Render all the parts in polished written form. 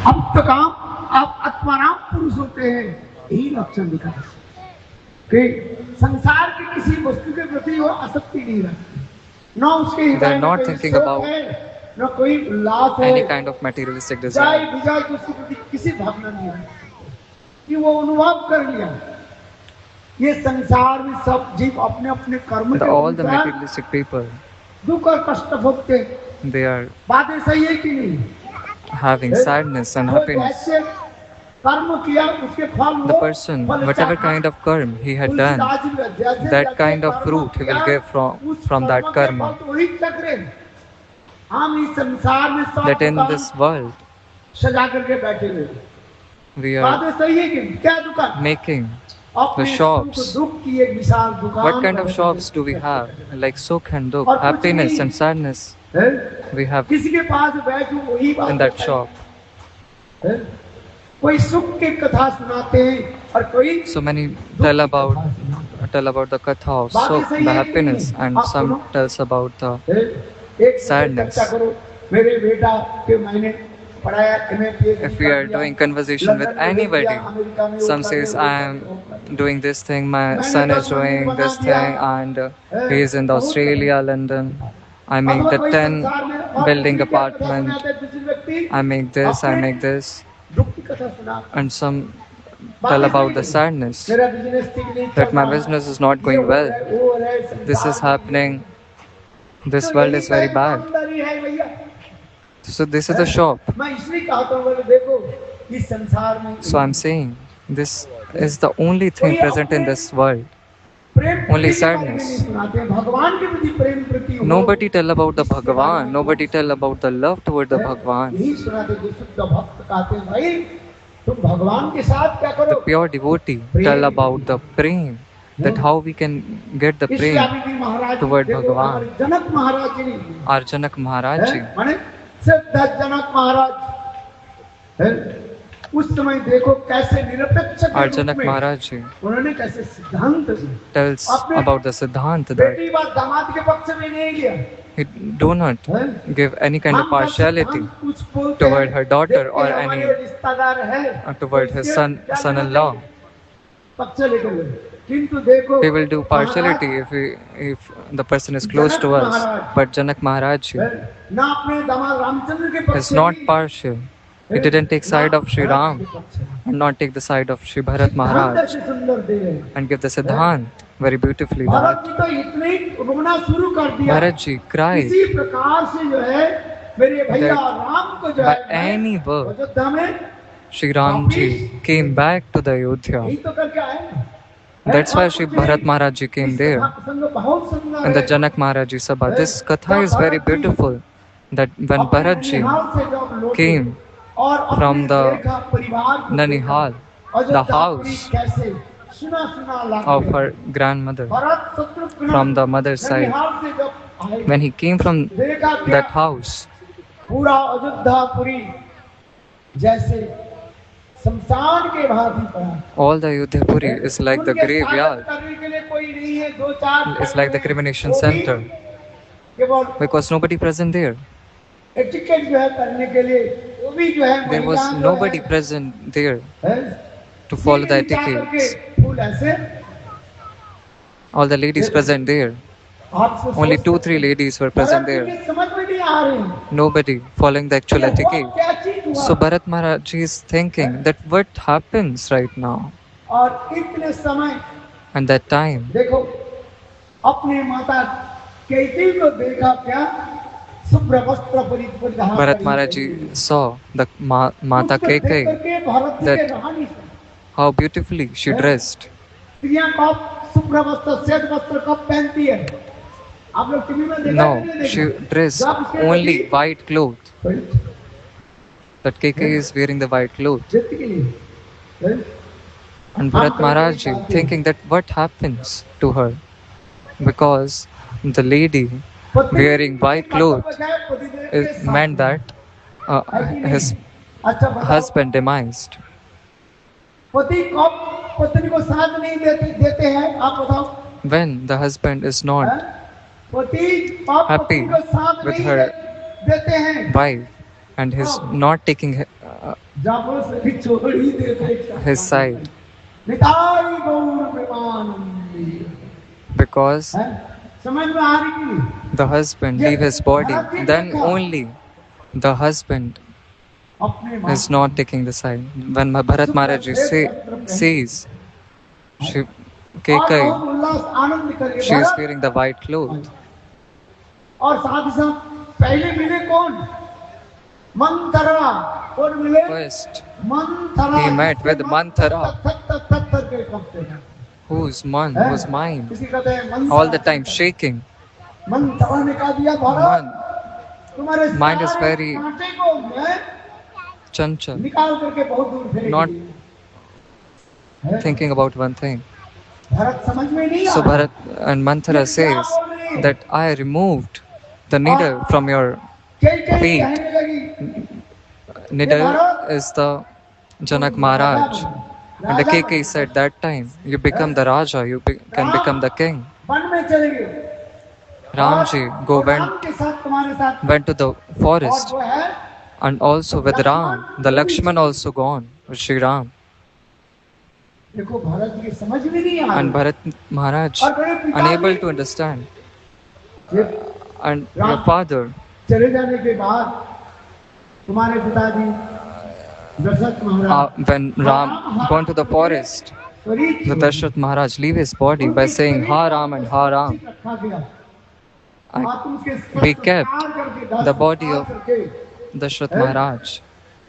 अब तो काम आप आत्माराम पुरुष होते हैं, यही लक्षण दिखा कि संसार की किसी वस्तु के प्रति वो आसक्ति नहीं रखते, न उसके हृदय में कोई शोक है, न कोई उल्लास है, any kind of materialistic desire. विजय की उसके प्रति किसी भावना नहीं है कि वो अनुभव कर लिया। ये संसार में सब जीव अपने अपने कर्म के All the materialistic people, दुख और कष्ट भोगते, they are बातें सही है कि नहीं? having sadness and happiness. कर्म किया उसके फल The person, whatever kind of karma he had done, that kind of fruit he will give from that karma. हम इस संसार में That in this world सजा करके बैठे हुए, we are बातें सही है कि क्या दुकान making the shops. दुख की एक विशाल दुकान। What kind of shops do we have? Like sukh and dukh, happiness and sadness. We have किसी के पास बैठो वही बात in that shop. कोई सुख की कथा सुनाते हैं और कोई So many tell about the katha of sukh, the happiness, and some tells about the sadness. मेरे बेटा के मैंने पढ़ाया, If we are doing conversation with anybody, some says I am doing this thing, my son is doing this thing, and he is in Australia, London. I make the 10 building apartment. I make this. And some tell about the sadness, that my business is not going well. This is happening. This world is very bad. So this is the shop. So I'm saying this is the only thing present in this world. Only sadness. Nobody tell about the Bhagavan. Nobody tell about the love toward the Bhagavan. The pure devotee tell about the prem, that how we can get the prem toward Bhagavan. Our Janak Maharaj ji. जनक महाराज उस समय देखो कैसे निरपेक्ष Our Janak Maharaj ji उन्होंने कैसे सिद्धांत tells about the Siddhanta that बेटी बात दामाद के पक्ष में नहीं गया, he do not give any kind of partiality toward her daughter or any toward his son-in-law. He will do partiality if the person is close to us. But Janak Maharaj is not partial. He didn't take side of Sri Ram and not take the side of Sri Bharat Maharaj and give the Siddhant very beautifully. Bharat ji cried that by any birth Sri Ram ji came back to the Ayodhya. That's why Sri Bharat Maharaj ji came there in the Janak Maharaj ji Sabha. This katha is very beautiful, that when Bharat ji came from the Nanihal, the house of her grandmother, from the mother's side, when he came from that house, all the Ayodhyapuri is like the graveyard. It's like the cremation center, because nobody present there. There was nobody present there to follow the etiquettes. All the ladies present there. Only 2-3 ladies were present there. Nobody following the actual etiquette. So Bharat Maharaj is thinking that what happens right now? And that time, Bharat Maharaj saw the Mata Kekai, that how beautifully she dressed. No, she dressed only white clothes. That Kekai is wearing the white clothes. And Bharat Maharaj thinking that what happens to her, because the lady wearing white clothes meant that his husband demised. When the husband is not happy with her wife and he's not taking जब सभी छोड़ी देते his side, Nitai Gaur Premanandi because है समझ में आ रही कि नहीं? the husband leave his body, then only the husband अपने माँ is not taking the side. When Bharat Maharaj sees she और Kekai, बहुत उल्लास आनंद करके she is Bharat wearing the white cloth. और साथ ही साथ पहले मिले कौन मंथरा कौन मिले First, Manthara he met with Manthara, थर के कांपते हैं whose mind किसी कहते हैं Manthara all the time shaking. Manthara ने कहा दिया भरत Man, तुम्हारे mind is सारे very कांटे को मैं chanchal, निकाल करके बहुत दूर फेंक not दिया। thinking about one thing. Bharat समझ में नहीं So आया Bharat and Manthara says that I removed the needle from your कई feet. कहने लगी Needle is the Janak Maharaj. And the Kekai said that time, you become the Raja, you can become the king. One में चले गए Ramji Ram के साथ तुम्हारे साथ went to the और forest, वो है and also with Ram, the Lakshman also gone with Sri Ram. देखो भरत की समझ में नहीं आ And Bharat Maharaj unable to understand. And your father, चले जाने के बाद तुम्हारे पिताजी दशरथ महाराज when Ram gone to the forest, the Dashrath Maharaj leave his body by saying Ha Ram and Ha Ram. We kept the body of Dashrath Maharaj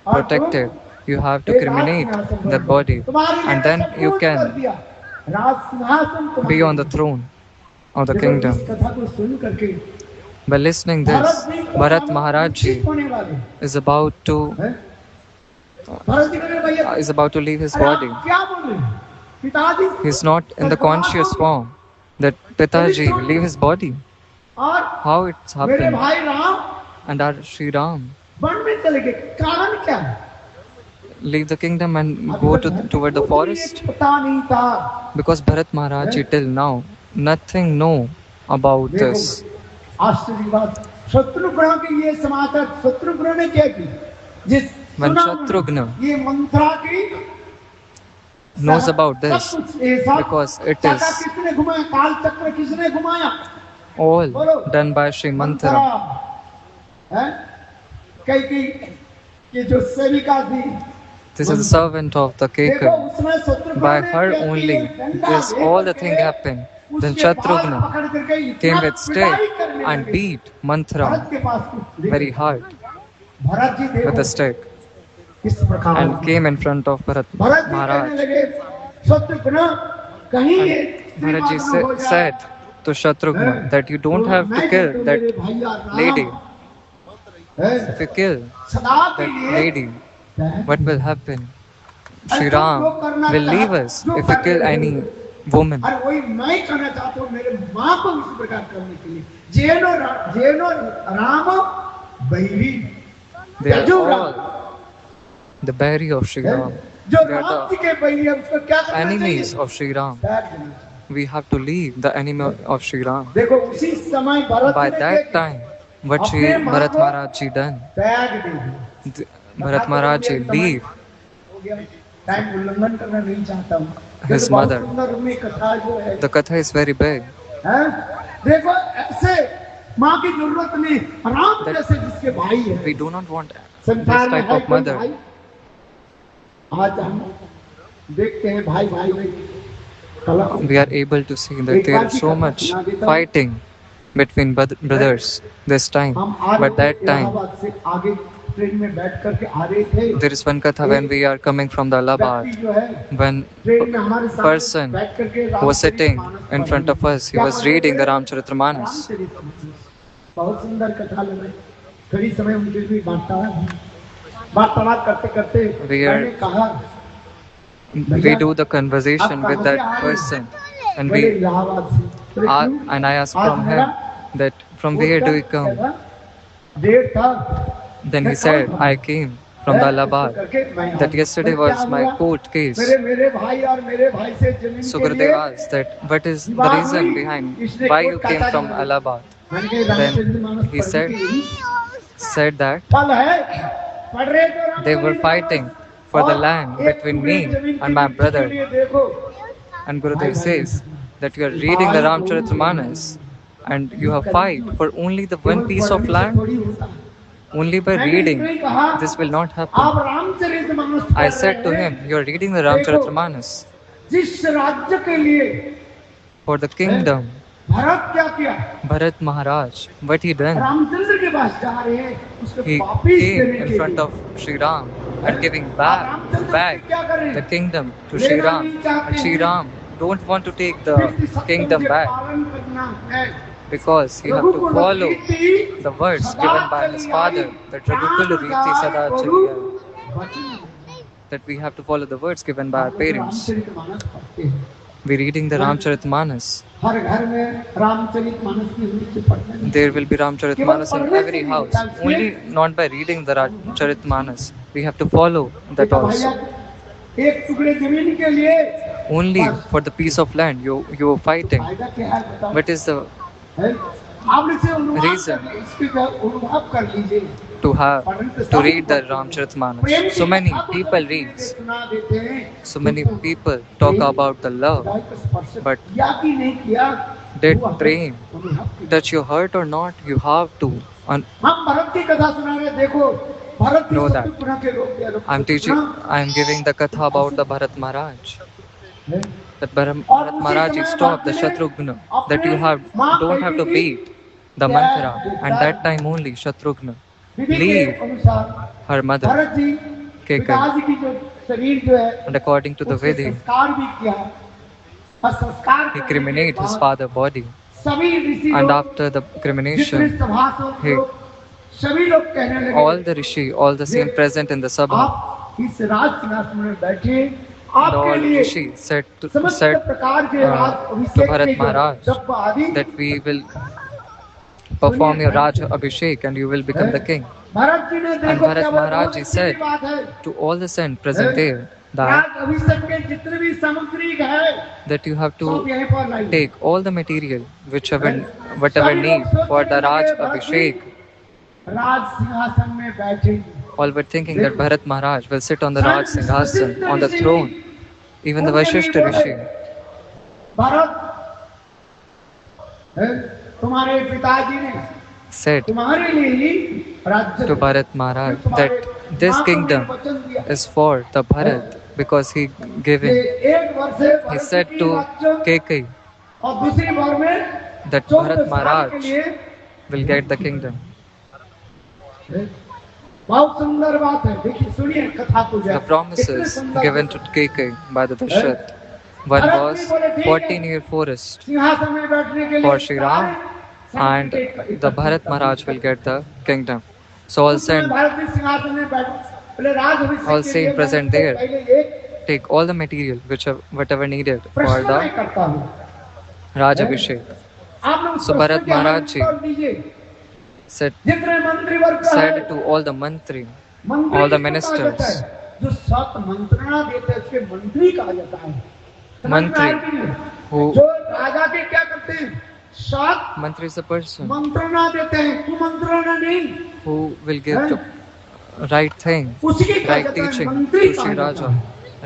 protected. You have to cremate that body, and then you can be on the throne of the kingdom. By listening this, Bharat Maharaj Ji is about to leave his body. He is not in the conscious form that Pitaji leave his body. How it's happened? And our Sri Ram leave the kingdom and go toward the forest? Because Bharat Maharaj Ji till now nothing know about this. When Shatrugna knows about this, because it is all done by Sri Manthara. This is the servant of the Kekai. By her only this all the thing happened. Then Shatrugna came with stick and beat Manthara very hard with the stick and came in front of Bharat Maharaj. And Bharat Ji said to Shatrugna that you don't have to kill that lady. If you kill that lady, what will happen? Sri Ram will leave us if we kill any woman. They are all the Bahari of Sri Ram. They are the enemies of Sri Ram. We have to leave the enemy of Sri Ram. By that time, what Sri Bharat Maharaj Ji done? Bharat Maharaj Ji leave his mother. The katha is very big. We do not want this type of mother. We are able to see that there is so much fighting between brothers this time. But that time, there is one katha when we are coming from the Allahabad. When a person who was sitting in front of us, he was reading the Ramcharitramanas. We do the conversation with that person, and I asked from him that from where do you come? Then he said, I came from the Allahabad. That yesterday was my court case. So Gurudev asked that what is the reason behind why you came from Allahabad? Then he said that They were fighting for the land between me and my brother. And Gurudev says that you are reading the Ramcharitmanas and you have fight for only the one piece of land. Only by reading, this will not happen. I said to him, you are reading the Ramcharitmanas for the kingdom. Bharat Maharaj, what he done? He came in front of Sri Ram and giving back the kingdom to Sri Ram. And Sri Ram don't want to take the kingdom back because he have to follow the words given by his father, that Raghukul Riti Sada Chaliya, that we have to follow the words given by our parents. We're reading the Ramcharitmanas. There will be Ramcharitmanas in every house. Only not by reading the Ramcharitmanas. We have to follow that also. Only for the piece of land you are fighting. What is the reason to read the Ramcharitmanas? So many people read. So many people talk about the love, but did prem touch your heart or not? You have to know that. I'm giving the katha about the Bharat Maharaj. That Bharat Maharaj stopped the Shatrughna, that you don't have to beat the mantra, and that time only Shatrughna leave her mother Kekai. And according to the Vedi, he cremated his father's body. And after the cremation, all the rishi, all the same present in the sabha, and all rishi said to Bharat Maharaj that we will perform your Raj Abhishek and you will become the king. And Bharat Maharaj said to all the saints present there that you have to take all the material, whatever need for the Raj Abhishek. All were thinking that Bharat Maharaj will sit on the Raj Singhasan, on the throne. Even the Vashishta Rishi said to Bharat Maharaj that this kingdom is for the Bharat because he said to Kekai that Bharat Maharaj will get the kingdom. The promises given to Kekai by the Dashrath. One was 14-year forest for Sri Ram, and the Bharat Maharaj will get the kingdom. So all saints present there take all the material whatever needed for the Raj Abhishek. So Bharat Maharaj said to all the mantri, all the ministers, mantri is a person who will give the right thing, right teaching to Sri Raja,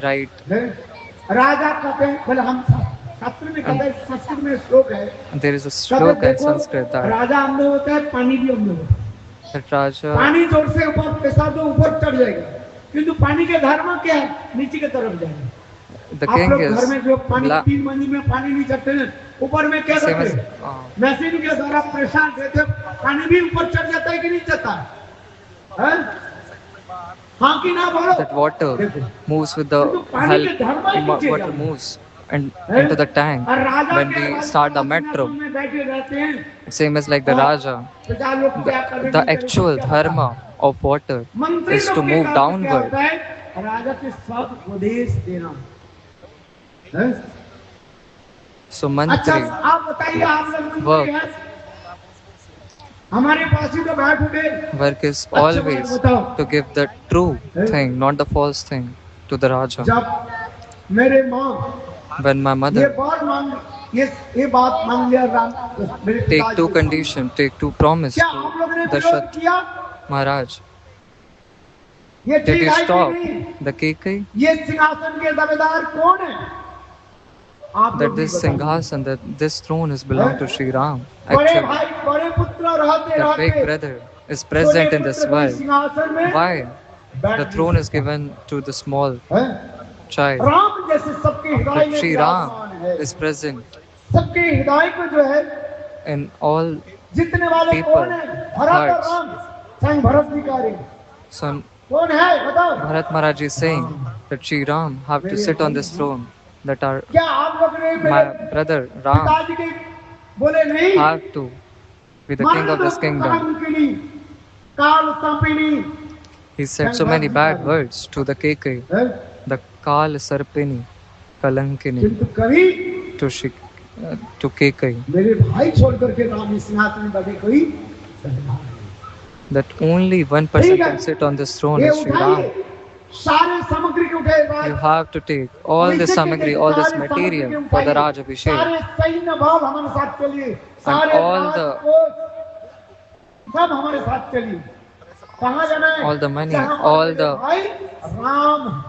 right. And there is a sloka in Sanskrit that Raja the king is same as that water moves with the help, water moves and into the tank when we start the metro. Same as like the Raja, the actual dharma of water is to move downward. So mantri work is always to give the true thing, not the false thing, to the Raja. When my mother take two conditions, take two promise to Dashrath Maharaj ये Did you ठीक है कि stop नहीं? the Kekai? ये सिंहासन के दावेदार कौन है? आप That लोग भी this बताइए। Singhasan, that this throne is belong to Sri Ram. बड़े Actually, भाई बड़े पुत्र रहते the big रहते brother is छोटे present in पुत्र this भी world. सिंहासन में Why? बैठ The नहीं throne is सकता। given to the small हैं? child. राम जैसे सबके हृदय But में Sri विराजमान Ram है। is present सबके हृदय को जो है in all जितने वाले people, कौन है? भरत और hearts. राम। साईं भरत जी का रे So कौन है बताओ? Bharat Maharaj is saying that Sri Ram have to sit on this throne. That our क्या आप लोग ने my मेरे brother Ram पिताजी के बोले नहीं? have to be the king of this kingdom. काल संपिनी He said so many bad words to the Kekai, the Kal Sarpini, Kalankini, किंतु कभी to Kekai, मेरे भाई छोड़ करके राम इस सिंहासन में बैठे कोई सरदार नहीं। that only one person can sit on this throne ये is Sri Ram. उठाइए सारे सामग्री के उठाए You have to take all this samagri, all this material for the Raj Abhishek, सारे सैन्य बल हमारे साथ चलिए सारे all the- सब हमारे साथ चलिए। कहाँ जाना है? all the money, जहाँ all हमारे the भाई Ram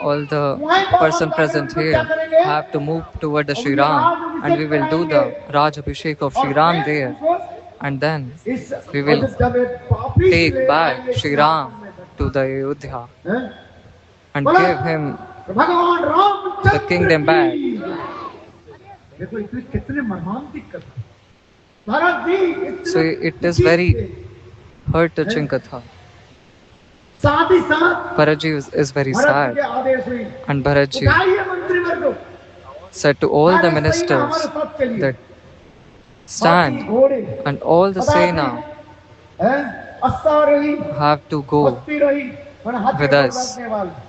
all the person present here have to move toward the Sri Ram, and we will do the Raj Abhishek of Sri Ram there, and then we will take back Sri Ram to the Ayodhya हैं? and give him भगवान Ram the kingdom back. देखो इसमें कितने मर्मांतिक कथा। भरत जी इतने So it is very heart-touching katha. साथ ही साथ Bharatji is very Bharat ji sad, के आदेश हुई and Bharatji उठाइए मंत्रिवर्ग को, said to all the सारे सैन्य ministers हमारे साथ चलिए। that हाथी, stand, घोड़े, and all the पदाति, Sena हैं? अस्सा रही have to go, हस्ती रही और हाथी with पर us. बैठने वाले।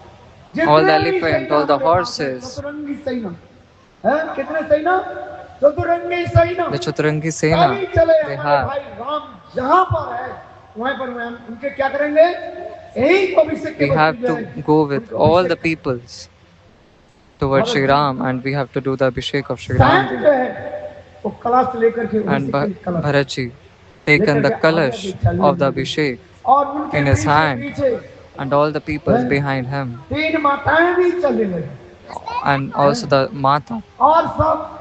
all the जितने भी elephant, सैन्य all the हमारे पास हैं, horses, चतुरंगी सैन्य, हैं? कितने सैन्य? चतुरंगी सैन्य। the Chaturangi Sena, सभी चले they हमारे have. भाई राम जहाँ पर है वहाँ पर हम उनके क्या करेंगे? यही तो अभिषेक के We have वस्तु जो to है, go with उनको all the Abhishek peoples towards Sri Ram, and we have to do the Abhishek of Sri सैन्य Ram. जो है वो कलश लेकर के And अभिषेक के कलश Bharatji taken the kalash of the Abhishek, और उनके in his पीछे hand. पीछे and all the peoples behind him, तीन माताएं भी चलने लगी and also the Mata, और सब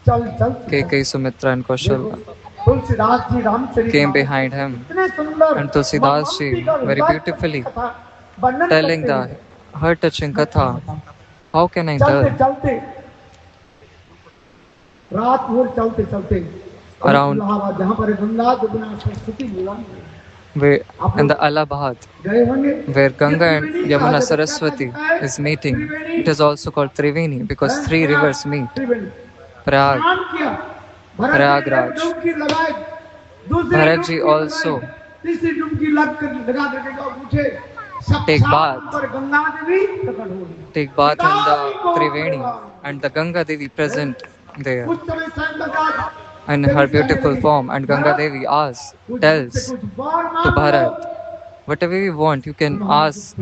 चल चल Kekai, Sumitra, and Kaushalya Tulsidas ji Ramcharit came behind him, इतने सुंदर and Tulsidas ji very beautifully telling the heart-touching katha. How can I चलते tell? चलते रात भर चलते चलते Around- इलाहाबाद जहाँ पर गंगा जमुना सरस्वती मिलन Where in the Allahabad, गए होंगे where Ganga and Yamuna Saraswati is meeting, it is also called Triveni because three rivers meet. Triveni Prayag, स्नान किया प्रयागराज। डुबकी लगाए दूसरी भरत डुबकी जी also लगाए, तीसरी डुबकी लगा करके पूछे Take bath. पर गंगा देवी प्रकट हो गई take bath in the Triveni, and the Ganga Devi present there. उस समय स्वयं In her beautiful form, and Ganga Devi asks, tells to Bharat, whatever you want, you can ask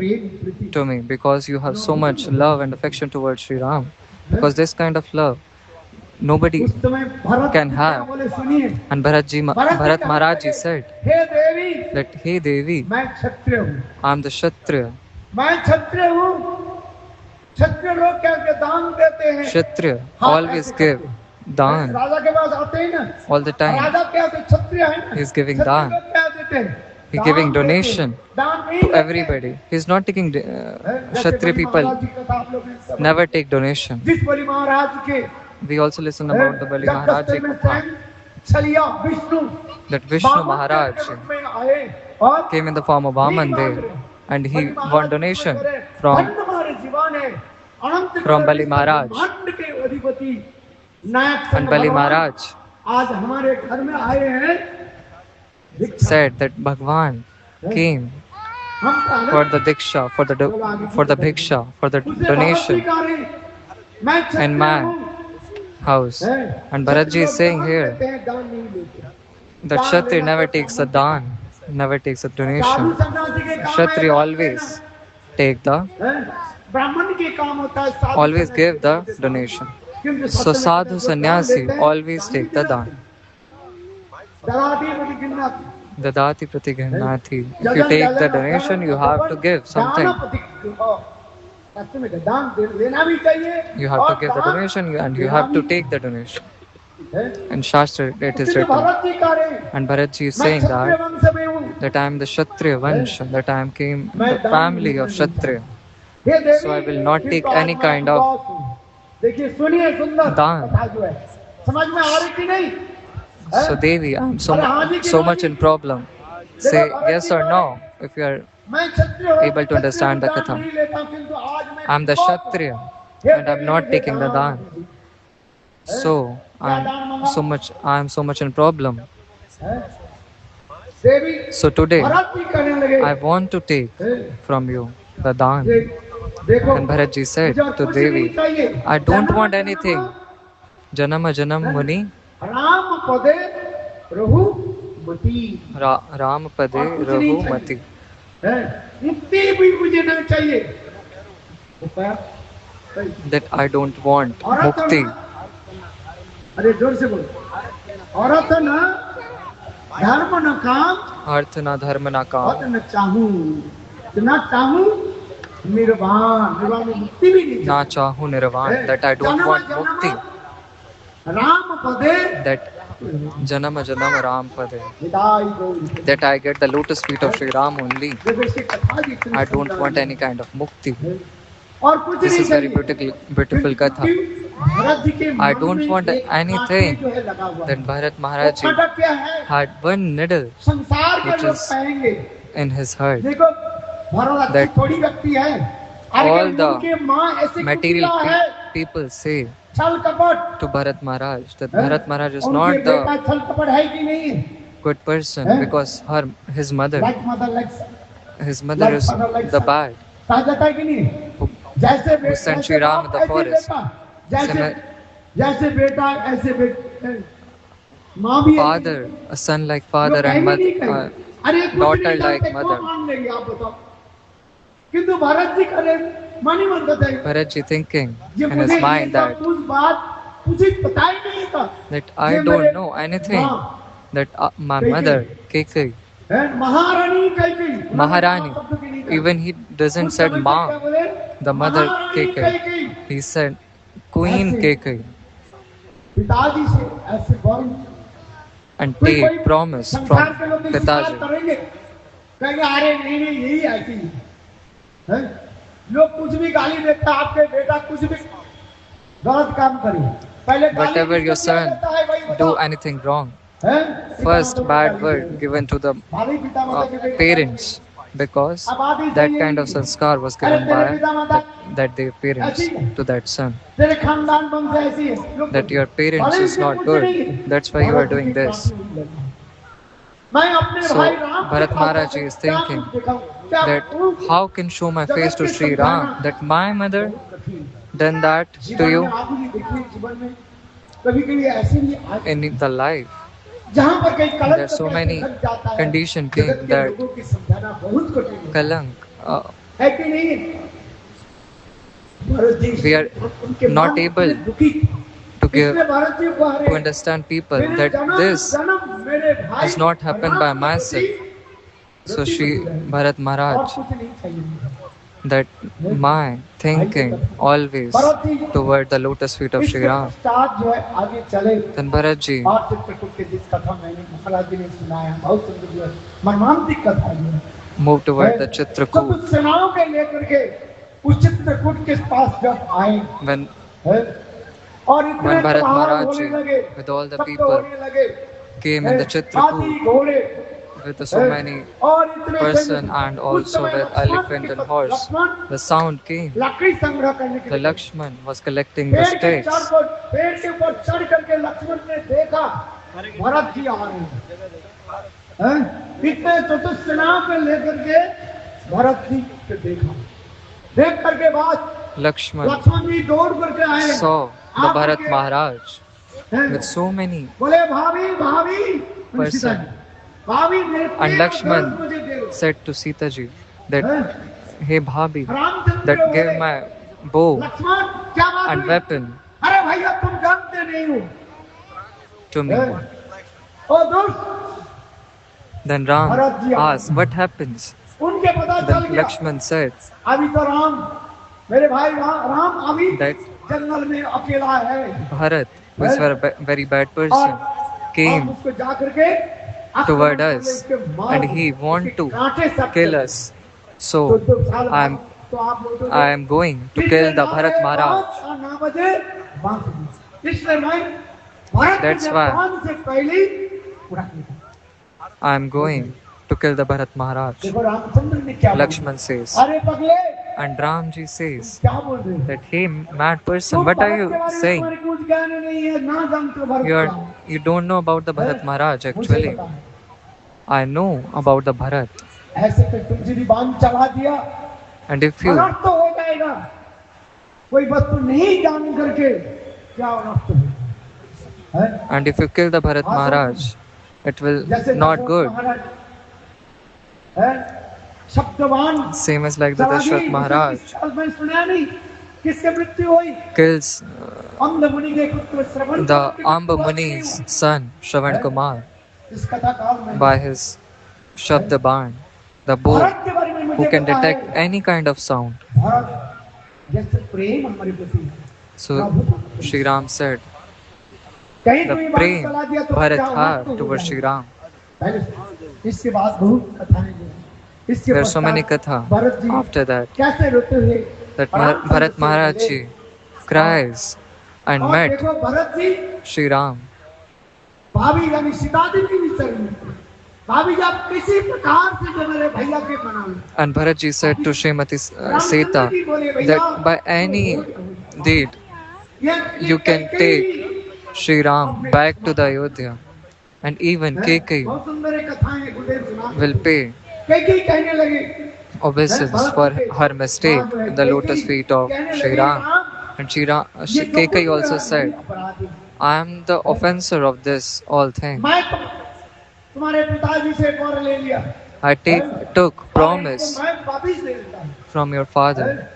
to me because you have so much love and affection towards Sri Ram. Because this kind of love, nobody उस समय Bharat can ji have. क्या बोले सुनिए And Bharat Maharaj ji said hey Devi that, Hey Devi, मैं क्षत्रिय हूँ I am the Kshatriya. मैं क्षत्रिय हूँ क्षत्रिय लोग क्या क्या दान देते हैं Kshatriya हाँ, always ऐसे give करते हैं। dan राजा के पास आते हैं ना all the time. राजा क्या होते क्षत्रिय है ना He is giving क्षत्रिय दान. लोग क्या देते हैं He दान giving देते हैं। donation दान नहीं to देते। everybody. He is not taking जैसे Kshatriya बलि people महाराज जी का था, आप लोग ने सब- never take donation. जिस बलि महाराज के We also listen about the Bali जब Maharaj दस्ते ji में स्वयं छलिया Vishnu that Vishnu Baman Maharaj के रूप में आए और came in the form of Vaman there, and he won donation from धन्य हमारे जीवन है अनंत from Bali Maharaj. ब्रह्मांड के अधिपति नायक And Bali भगवान Maharaj आज हमारे घर में आए हैं भिक्षा। said that Bhagwan came हम कहा for the diksha, for the bhiksha, for the उसने donation भगवत गीता में, मैं क्षत्रिय in my हूँ। house. हैं? And Bharat ji is Kshatriya saying दान here देते हैं, दान नहीं देते। that दान Kshatriya लेना never तो takes a ब्राह्मण dan, never takes a Sadhu donation. सन्यासी के काम Kshatriya है, always take the, हैं? ब्राह्मण के काम होता है साधु always सन्यासी give के the काम होता है। donation. क्योंकि So सत्य में sadhu जो दान sannyasi देते हैं, always दान take the नहीं dan. देते। दलाली बड़ी गिन्नत, Dadati pratighanati. If you take the donation, you have to give something. You have to give the donation and you have to take the donation. In Shastra it is written. And Bharatji is saying that I am the Kshatriya Vansha, that I am came the family of Kshatriya. So I will not take any kind of daan. So Devi, I am so much in problem. Say yes or no if you are able to understand the Katha. I am the Kshatriya and I am not taking the daan. So I am so much in problem. So today I want to take from you the daan. And Bharatji said to Devi, I don't want anything. Janama janam muni Ram pade rahu mati. Ram pade rahu mati. That I don't want mukti. अरे जोर से बोलो। औरत ना धर्म न काम, अर्थ ना धर्म ना काम, न चाहूं निर्वाण, निर्वाण में मुक्ति भी नहीं, ना चाहूं निर्वाण, that I don't want mukti. Ram पदे, that janama janama Ram pade, that I get the lotus feet of Sri Ram only. I don't want any kind of mukti. This is very beautiful katha. I don't want anything. Then Bharat Maharaj had one needle which is in his heart. That all the material people say to Bharat Maharaj that Bharat Maharaj is not the good person because his mother is the bad who sent Sri Ram in the forest. Father, a son like father and mother, daughter like mother. Bharatji thinking in his mind that I don't know anything, that my mother, Kekai, Maharani, even he doesn't said Ma, the mother Kekai, he said Queen Kekai. And take promise from Pitaji. Whatever your son do anything wrong, first bad word given to the parents, because that kind of sanskar was given by that their parents to that son. That your parents is not good, that's why you are doing this. So Bharat Maharaj is thinking that how can show my face to Sri Ram, that my mother done that to you in the life. There are so many conditions came that Kalank, we are not able to understand people that this has not happened by myself. So Shri Bharat Maharaj, that my thinking always toward the lotus feet of Shri Ram. Then Bharatji moved toward the Chitrakoot. When Bharat Maharaj with all the people came in the Chitrakoot with so many person and also with elephant and horse, the sound came. The Lakshman was collecting the sticks. Lakshman saw the Bharat Maharaj with so many persons. And Lakshman said to Sita ji that, hey Bhabhi, that give my bow and weapon to me. Then Ram asked, what happens? Then Lakshman said that Bharat, who is a very bad person, came toward us and he want to kill us. So I am going to kill the Bharat Maharaj. That's why I am going to kill the Bharat Maharaj. Lakshman says. And Ramji says that, hey, mad person, what are you saying? You don't know about the Bharat Maharaj actually. I know about the Bharat. And if you kill the Bharat Maharaj, it will not good. Same as like the Dashrath Maharaj kills the Amba Muni's son, Shravan Kumar, by his Shabda Ban, the bow who can detect any kind of sound. So Shri Ram said, the prem Bharat had towards Shri Ram. There are so many katha after that Bharat Maharaj ji cries and met Shri Ram. And Bharat ji said to Srimati Sita that by any deed you can take Shri Ram back to the Ayodhya, and even Kekai will pay obeisance for her mistake in the lotus feet of Shri Ram. And Kekai also said, I am the offender of this all thing. I took promise from your father.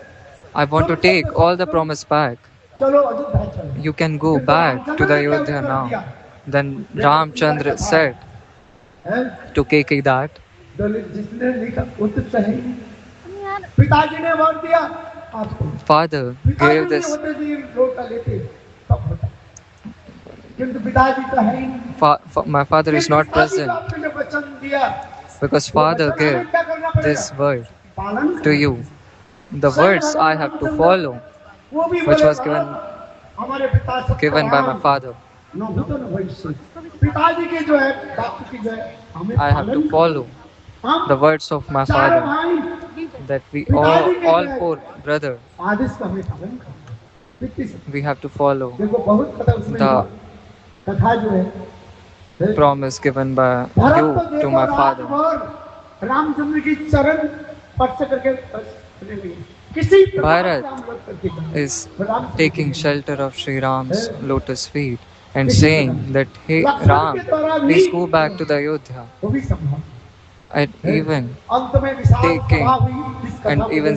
I want to take all the promise back. You can go back to the Ayodhya now. Then Ramchandra said to Kekai that father gave this. My father is not present because father gave this word to you. The words I have to follow, which was given by my father. I have to follow the words of my father, that we all four brothers, we have to follow the promise given by you to my father. Bharat is taking shelter of Sri Ram's lotus feet and saying that, hey Ram, please go back to the Ayodhya. And even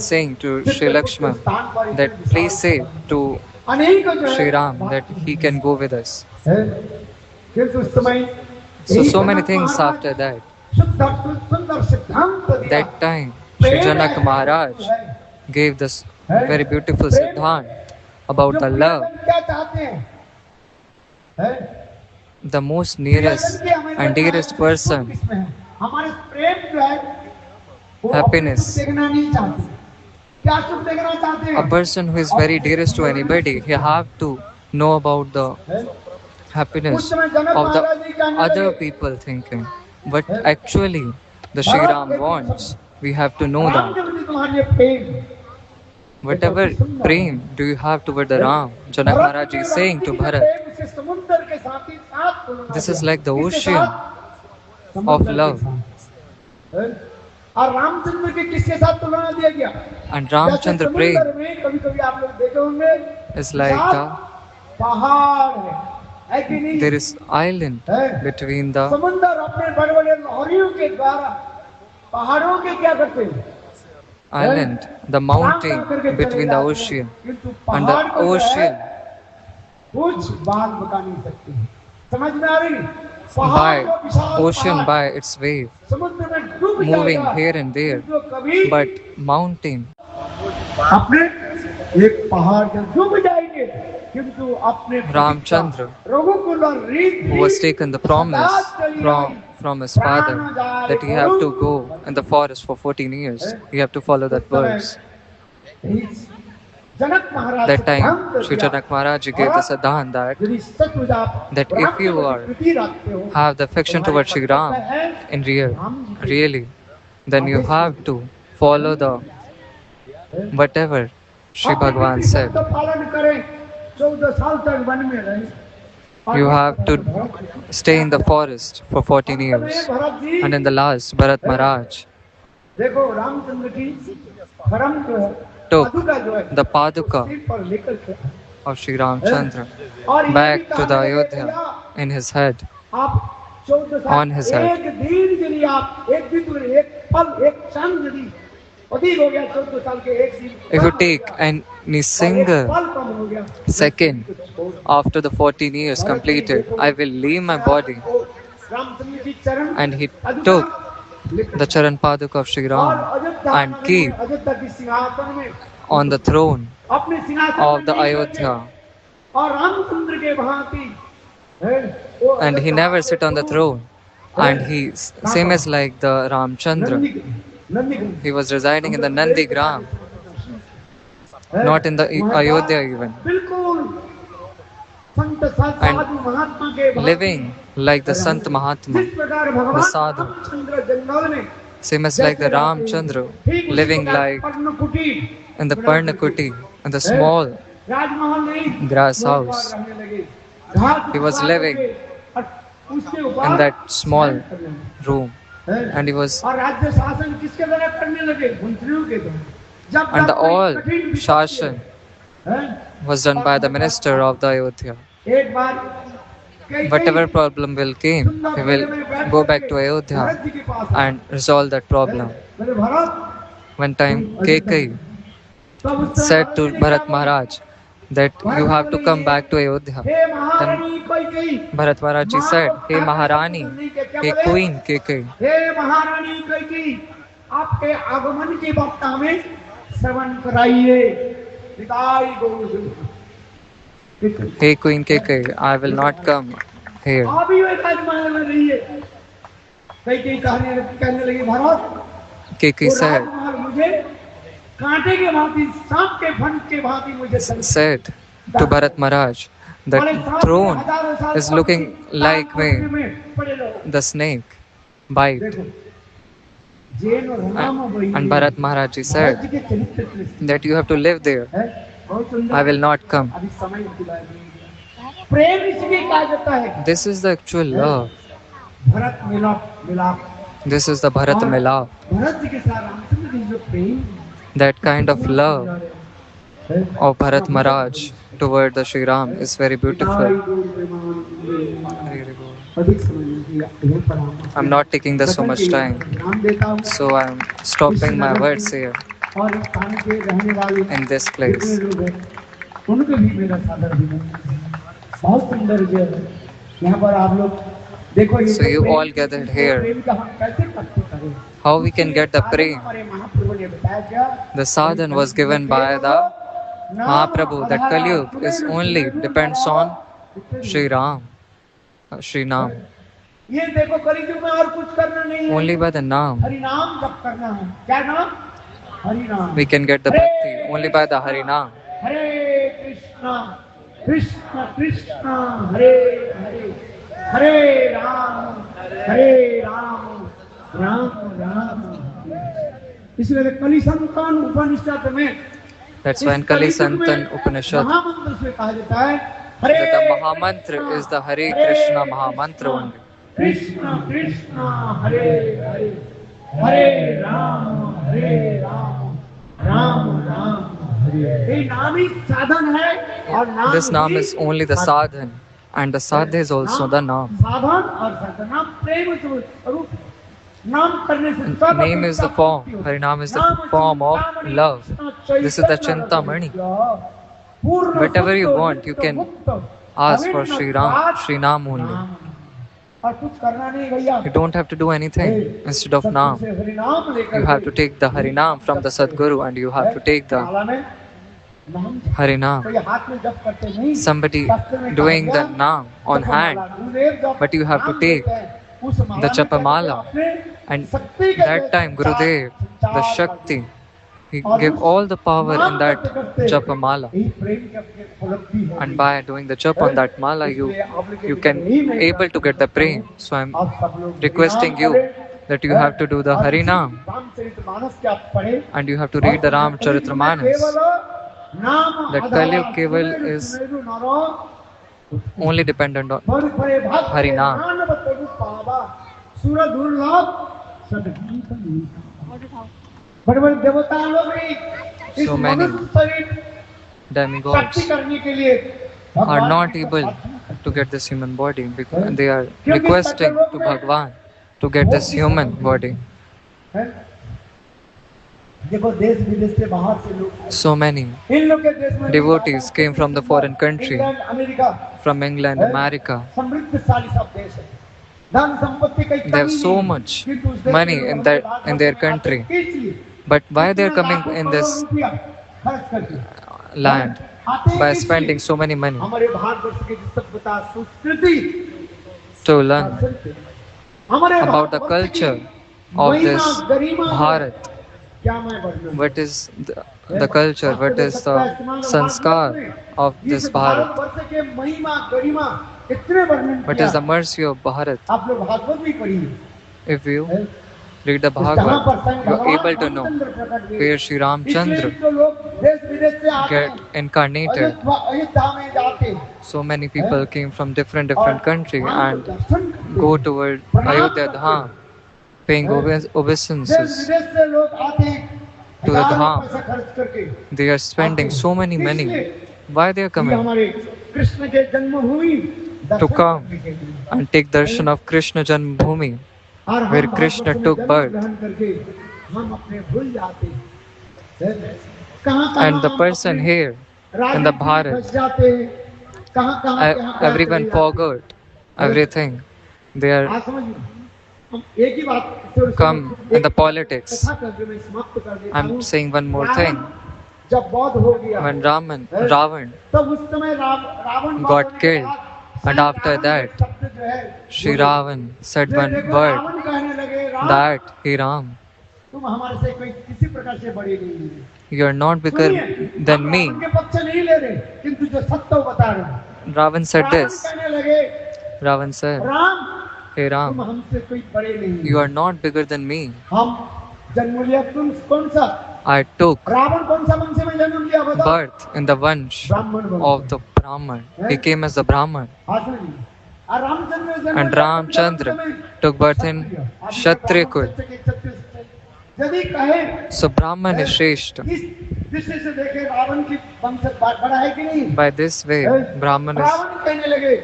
saying to Sri Lakshman that please say to Sri Ram that he can go with us. So many things after that. That time Sri Janak Maharaj gave this very beautiful Siddhant about the love. The most nearest and dearest person, happiness. A person who is very dearest to anybody, he have to know about the happiness of the other people thinking. But actually, the Shri Ram wants, we have to know that. Whatever prem do you have toward the Ram, Janak Maharaj is saying to Bharat, this is like the ocean of love. And Ramchandra prem is like there is island between the island, the mountain between the ocean, and the ocean by ocean, by its wave, moving here and there. But mountain, Ramchandra, who was taken the promise from his father that he have to go in the forest for 14 years. He have to follow that verse. That time, Sri Janak Maharaj gave the Siddhant that if you have the affection towards Shri Ram in really, then you have to follow the whatever Shri Bhagwan said. You have to stay in the forest for 14 years. And in the last, Bharat Maharaj took the Paduka of Sri Ramchandra back to the Ayodhya in his head, on his head. If you take any single second after the 14 years completed, I will leave my body. And he took the Charan Paduka of Sri Ram and keep on the throne of the Ayodhya. And he never sit on the throne. And he, same as like the Ramchandra, he was residing in the Nandi Gram, not in the Ayodhya even. And living like the Sant Mahatma, the Sadhu. Same as like the Ramchandra, living like in the Parnakuti, in the small grass house. He was living in that small room. And he was, and the all Shashan was done by the minister of the Ayodhya. Whatever problem will came, he will go back to Ayodhya and resolve that problem. One time, Kekai said to Bharat Maharaj that you have to come back to Ayodhya. Then Bharat Maharaj said, "Hey Maharani, hey Queen Kekai, आपके आगमन की वार्ता में श्रवण कराइए विदाई गो Hey Queen Kekai, I will not come here." अभी वे राजमहल में रही है कई कहने लगी भारत Kekai said, कांटे के भांति सांप के फन के भांति मुझे said to Bharat Maharaj that throne is looking like me, the snake bite. And Bharat Maharaj said that you have to live there. I will not come. This is the actual love. This is the Bharat Milap. That kind of love of Bharat Maharaj toward the Shri Ram is very beautiful. I'm not taking this so much time, so I'm stopping my words here in this place. So you all gathered here. How we can get the prem? The sadhan was given by the Mahaprabhu. That Kaliyug is only depends on Shri Ram, Shri Nam. Only by the Naam. We can get the bhakti. Only by the Harinam. Hare Krishna, Krishna Krishna, Hare Hare, Hare Ram, Hare Ram, Ram Ram. इसलिए कली संतान उपनिषद में That's when Kali Santan Upanishad, that the Mahamantra is the Hare Krishna Mahamantra only. Krishna Krishna Hare Hare, Hare Ram, Hare Ram, Ram Ram. This Naam is only the sadhan, and the sadha is also the Naam. Name is the form, Harinam is the form of love. This is the Chintamani. Whatever you want, you can ask for Sri Ram, Sri Nam only. और कुछ करना नहीं भैया, You don't have to do anything. Instead of Naam, सत्संग से हरिनाम लेकर you have to take the Harinam from the Sadguru, and you have to take the माला में नाम Harinam. कोई हाथ में जप करते नहीं, Somebody शास्त्र में doing कहा the गया, Naam on hand, गुरुदेव जब but you have to नाम take लेते हैं, उस माला the में Japamala. अपने And शक्ति के that time Gurudev, the Shakti, he gave all the power in that Japamala. यही प्रेम की अपनी उपलब्धि है। And by doing the jap on that mala, you can able to get the prem. So I'm आप सब लोग requesting you that you have to do the Harinam, Ramcharitmanas के आप पढ़े, and you have to read the Ramcharitramanas. नाम That Kaliyug Keval is only dependent on Harinam. बड़े बड़े देवता लोग भी इस So many मनुष्य शरीर demigods प्राप्ति करने के लिए are not able to get this human body because they are requesting to Bhagwan to get this human body. हैं? देखो देश विदेश से बाहर से लोग, So many इन लोग के देश में devotees came from the foreign country, England, America, from England, America. समृद्धशाली सब देश है, धन संपत्ति की They have so much money in their country. But why they are coming in this land by spending so many money हमारे भारतवर्ष की सभ्यता संस्कृति to learn about the culture of this Bharat? क्या मैं वर्णन What is the culture? What is the sanskar of this Bharat? Bharatvarsh के महिमा गरिमा इतने वर्णन What is the mercy of Bharat? आप लोग भागवत भी पढ़िए, If you read the Bhagavad, you are able to know where Sri Ramchandra तो लोग देश विदेश से आते get हैं, incarnated. अयोध्या में जाते हैं, So many people came from different countries and दर्शन करते हैं। go toward Ayodhya Dham, paying देश obeisances. विदेश से लोग आते हैं, To the हजारों धाम. पैसा खर्च करके, They are spending so many money. Why they are ये coming? हमारे कृष्ण के जन्मभूमि To दर्शन come करने के लिए। and take darshan of Krishna Janmabhoomi, और हम where भागवत Krishna में took जन्म birth. ग्रहण करके हम अपने भूल जाते हैं। कहाँ-कहाँ And the हम person अपने here in the राजनीति में Bharat, फंस जाते हैं, कहाँ-कहाँ क्या क्या everyone चले जाते हैं। forgot everything. They are आप समझिए, हम एक ही बात थोड़ी सी- come in the एक politics. कथा करके मैं समाप्त कर देता I'm हूँ। saying one more thing. जब बौद्ध हो गया, When Ravan तब उस समय रावण got होने के killed, बाद and after that, शब्द जो है, Sri Ravan said one देखो, word रावण कहने लगे, राम, that He Ram, तुम हमारे से कोई किसी प्रकार से बड़े नहीं है। you are not bigger सुनिए, than हम me. रावण के पक्ष नहीं ले रहे, किंतु जो सत्य वो बता रहे हैं। Ravan said Ravan this. कहने लगे, Ravan said, राम, Hey तुम Ram, हमसे कोई बड़े नहीं you है। are not bigger than me. हम जन्म लिया तुम कौन सा? I took रावण कौन सा वंश में जन्म लिया बताओ? birth in the vansh ब्राह्मण वंश। of the Brahman. He came as the Brahman. हाँ, सुनिए। और रामचंद्र ने जन्म And लिया Ramchandra कौन सा वंश में? took birth in Kshatriya Kul. यदि कहे So Brahman is Shrestha. इस दृष्टि से देखे रावण की वंश बड़ा है कि नहीं? By this way, Brahman is Ravan कहने लगे,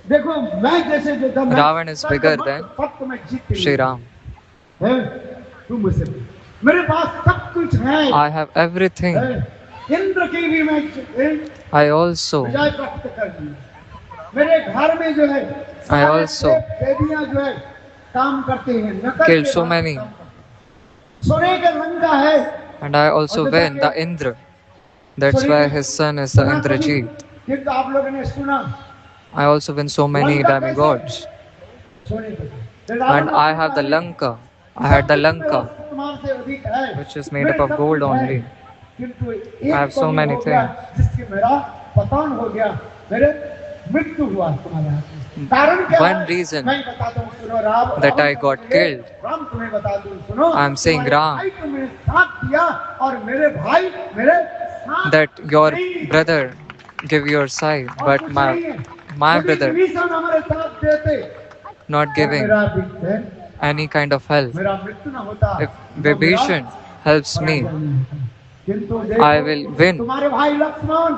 देखो मैं जैसे जो था, मैं Ravan is bigger than सत्य में जीत के Sri लिए। Ram. हैं? तुम मुझसे पूछो। मेरे पास सब कुछ है, I have everything. हैं? इंद्र की भी मैं हैं? I also विजय प्राप्त कर दी। मेरे घर में जो है I also देवियां जो है काम करते हैं, नकर killed के so काम many. करते हैं। सोने का लंका है, And I also win the Indra. That's why his son is the Indrajit. किंतु आप लोगों ने सुना I also win so many demigods. सोने का। And I have the Lanka. I had the Lanka, तुम्हारे से अधिक है, which is made up of gold only. किंतु I have so many हो गया, जिससे मेरा पतन हो गया, मेरे मृत्यु हुआ तुम्हारे हाथ में। कारण क्या One है? reason मैं बताता हूँ, सुनो Ram, that I Ram got तुम्हें- killed. राम तुम्हें बता दूं, सुनो। I am saying तुम्हारे Ram. भाई को मैंने साथ दिया और मेरे भाई मेरे साथ That your नहीं। brother give your side, और but कुछ नहीं है। my यदि brother विभीषण हमारे साथ देते, not तो giving मेरा भी- any kind of help. मेरा मृत्यु न होता। If Vibhishan helps me, किंतु देखो, I will win. तुम्हारे भाई लक्ष्मण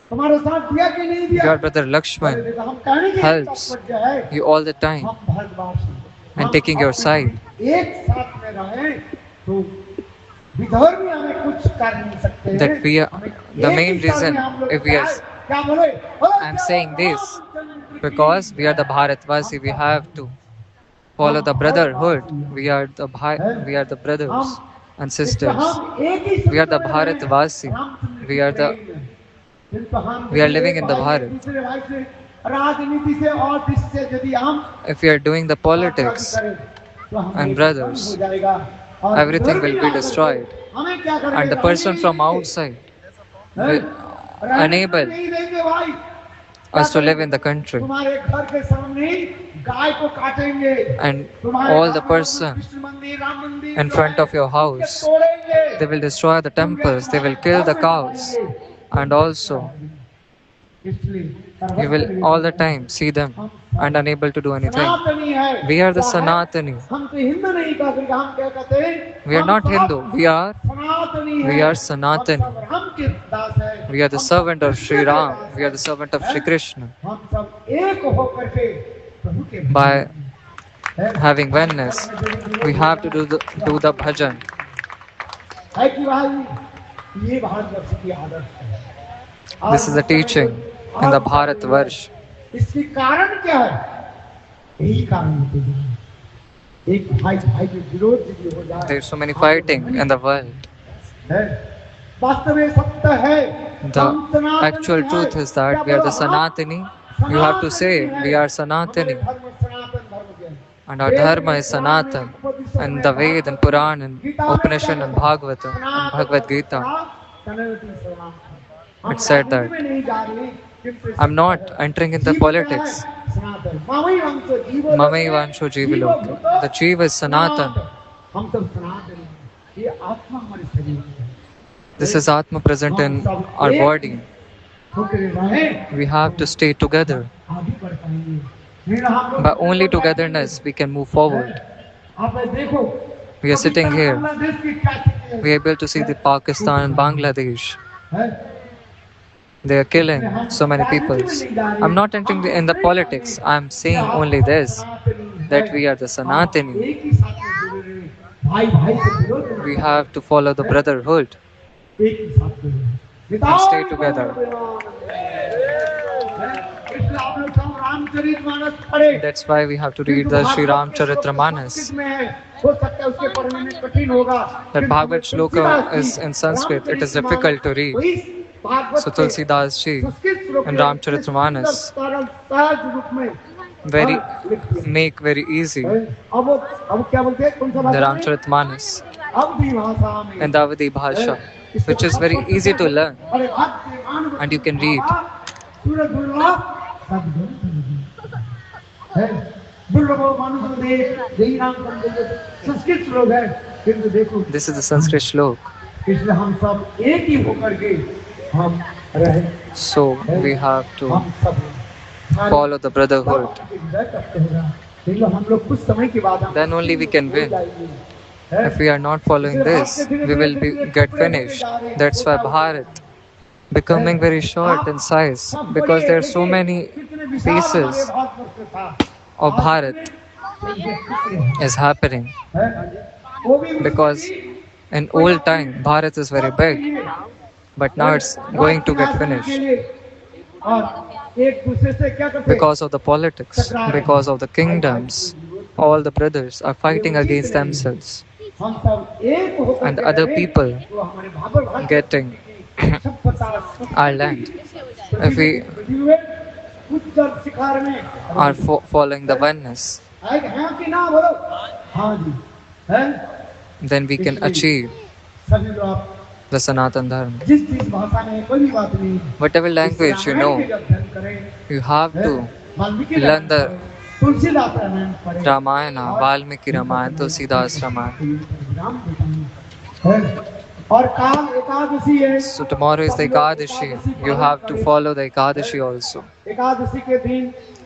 तुम्हारे साथ दिया कि नहीं दिया? Your brother Lakshman हम कहने के helps तात्पर्य है, you all the time हम भारतवासी and हम taking your अपने side. एक साथ में रहें तो विधर में हमें कुछ कर नहीं सकते हैं। That we are हमें the एक main ही साथ में reason हम लोग if we are क्या बोले? I'm saying this Because we are the Bharatvasi, we have to follow the brotherhood. We are the brothers and sisters. We are the Bharatvasi. We are the we are living in the Bharat. If we are doing the politics and brothers, everything will be destroyed. And the person from outside will enable us to live in the country. And all the person in front of your house, they will destroy the temples, they will kill the cows, and also you will all the time see them and unable to do anything. We are the Sanatani. We are not Hindu. We are Sanatani. We are the servant of Sri Ram. We are the servant of Sri Krishna. By having oneness, we have to do the bhajan. This is the teaching in the Bharatvarsh. There's so many fighting in the world. The actual truth is that we are the Sanatani. You have to say we are Sanatani. And our dharma is Sanatan. And the Ved and Puran and Upanishad and Bhagavata and Bhagavad Gita, it said that I'm not entering into politics. Mamaivansho Jiviloka. The Jiva is Sanatan. This is Atma present in our body. We have to stay together. By only togetherness we can move forward. We are sitting here. We are able to see the Pakistan and Bangladesh. They are killing so many people. I'm not entering in the politics. I'm saying only this, that we are the Sanatani. We have to follow the brotherhood and stay together. That's why we have to read the Sri Ramcharitramanas. That Bhagavad Shloka is in Sanskrit. It is difficult to read. So Tulsidas Ji and Ramcharitramanas make very easy the Ramcharitramanas and the Avadi Bhasha, which is very easy to learn and you can read. This is the Sanskrit Shlok. So we have to follow the brotherhood. Then only we can win. If we are not following this, we will get finished. That's why Bharat becoming very short in size, because there are so many pieces of Bharat is happening. Because in old time, Bharat is very big, but now it's going to get finished. Because of the politics, because of the kingdoms, all the brothers are fighting against themselves. And other people getting our land. If we are following the oneness, then we can achieve the Sanatan Dharma. Whatever language you know, you have to learn the Ramayana, Valmiki Ramayana, Tulsidas Ramayana. So tomorrow is the Ekadashi. You have to follow the Ekadashi also.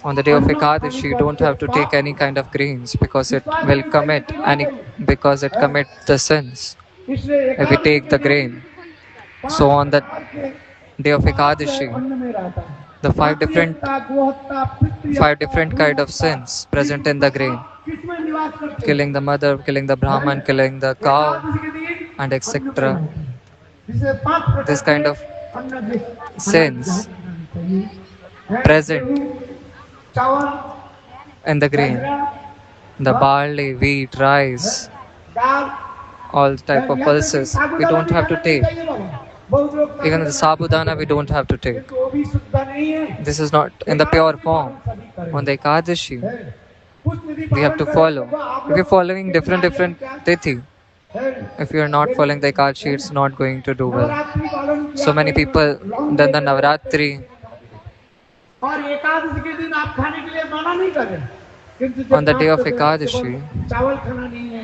On the day of Ekadashi, you don't have to take any kind of grains because it commit the sins if we take the grain. So on that day of Ekadashi, the five different kind of sins present in the grain: killing the mother, killing the Brahman, killing the cow, and etc. This kind of sins present चावल, and the grain, the barley, wheat, rice, dal, all type of pulses. We don't have to take. बहुत लोग Even the sabudana we don't have to take. वो भी शुद्ध नहीं है। This is not in the pure form. On the Ekadashi, we have to follow. If you're following different tithi, if you are not following the Ekadashi, it's not going to do well. So many people done the Navaratri. और एकादशी के दिन आप खाने के लिए मना नहीं करें, किंतु On the day of Ekadashi, चावल खाना नहीं है,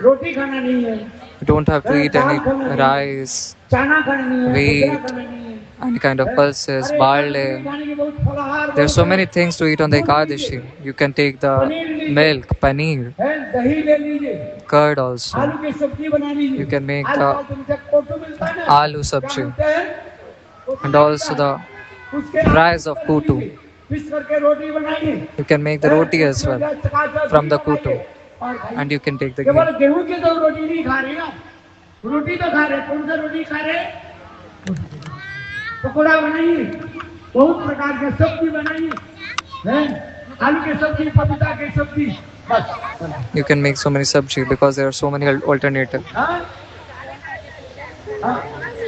रोटी खाना नहीं है, you don't have to eat any rice, चना खाना नहीं है, wheat, बाजरा खाना नहीं है, any kind of pulses, barley. खाने के बहुत फलाहार There are so many things to eat on the Ekadashi. You can take the milk, paneer, है, दही ले लीजिए, curd also. आलू की सब्जी बना लीजिए, You can make आजकल the तो मुझे कोटू मिलता है ना, aloo sabji जानते हैं? and also the उसके fries of kutu. पिस करके रोटी बनाइए, You can make the roti as well from the kutu, और खाइए। and you can take the केवल ghee. गेहूं की तो रोटी नहीं खा रहे ना, रोटी तो खा रहे, कौन सा रोटी खा रहे? पकौड़ा बनाइए, बहुत प्रकार के सब्जी बनाइए, हैं? आलू की सब्जी, पपीता की सब्जी, बस बनाइए। You can make so many sabji because there are so many alternatives. हाँ? हाँ,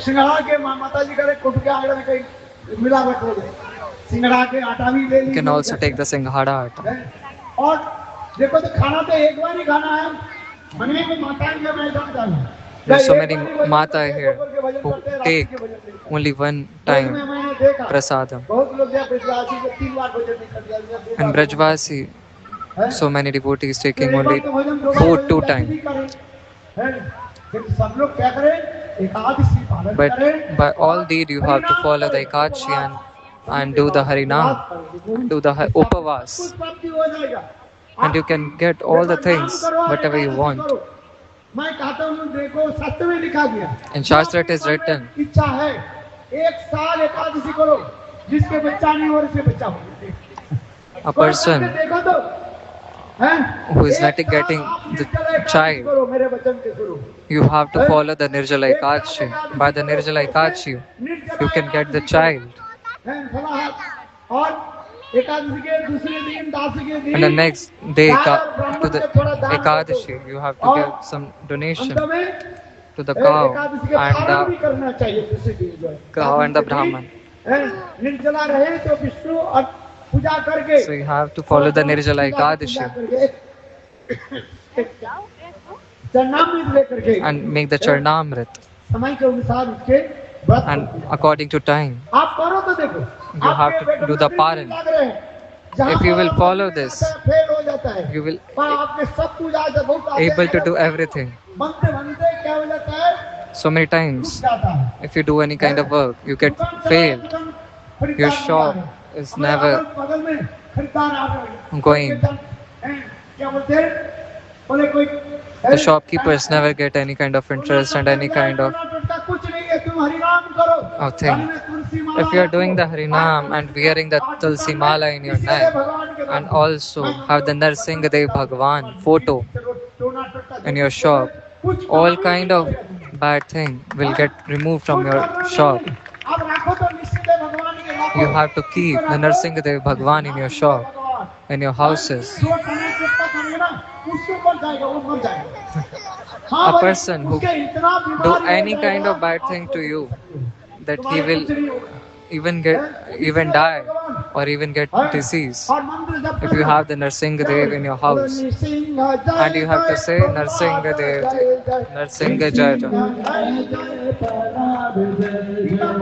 सिंघड़ा के माता जी करे कुट के आगे में कहीं मिलावट हो गई, सिंघड़ा के आटा भी ले You can लीजिए। also take the singhada atta. हैं? और देखो तो खाना तो एक बार ही खाना है, मने में माता जी का मैदान डालना। There are so many mata here who take only one time prasadam. बहुत लोग जब ब्रजवासी के 3 बार भोजन नहीं कर दिया। And Brajvasi, so many devotees taking only food 2 times. सब लोग क्या करें? एकादशी पालन But करें। by all deed you have to follow the Ekadashi and do the Harinam, do the Upavas, कुछ प्राप्ति हो जाएगा। and you can get all the things, whatever you want. मैं कहता हूँ देखो शास्त्र में लिखा गया। In Shastra it is written, इच्छा है 1 साल एकादशी करो, जिसके बच्चा नहीं हो उसे बच्चा हो। a person देखो तो who is not getting the child, करो मेरे वचन के सुनो। you have to follow the Nirjala Ekadashi. By the Nirjala Ekadashi, you can get the child. और एकादशी के दूसरे दिन, दासी के दिन, And the next day to the Ekadashi, you have to give some donation अंत में to the cow एकादशी के पालन भी and करना चाहिए दूसरे दिन जो है। the cow and the Brahman. निर्जला रहे तो विष्णु और पूजा करके So you have to follow the Nirjala Ekadashi जन्मामृत लेकर के and make the Charnamrit समय के अनुसार उसके व्रत and according to time. आप करो तो देखो You have to do the paran. If you will follow this, fail हो जाता है, you will पर आपके सब पूजा से बहुत आगे able to do everything. बनते बनते क्या हो जाता है? So many रुक times, जाता है। if you do any kind of work, you get failed. Your shop is never बगल में खरीदार आ गए। going. क्या बोलते हैं? बोले कोई The shopkeepers never get any kind of interest and any kind of कुछ नहीं है, तुम हरिनाम करो। thing. If you are doing the Harinam and wearing the Tulsi Mala in your neck and also have the Narsinga Dev Bhagwan photo in your shop, all kind of bad thing will get removed from your shop. अब रखो तो निश्चित है भगवान के रखो। You have to keep the Narsinga Dev Bhagwan in your shop, in your houses. जो करने से पता करेगा ना, उसके ऊपर जाएगा, वो मर जाएगा। हाँ A भाई, person who उसके इतना do बीमारी हो any kind जाएगा, of bad thing to you that he तुम्हारे will कुछ नहीं होगा। even die or even get disease. और मंत्र जब If you have the Narsinga Dev in your house and you have to say Narsinga Dev, Narsinga Jai Jai. जय जय प्रणाम।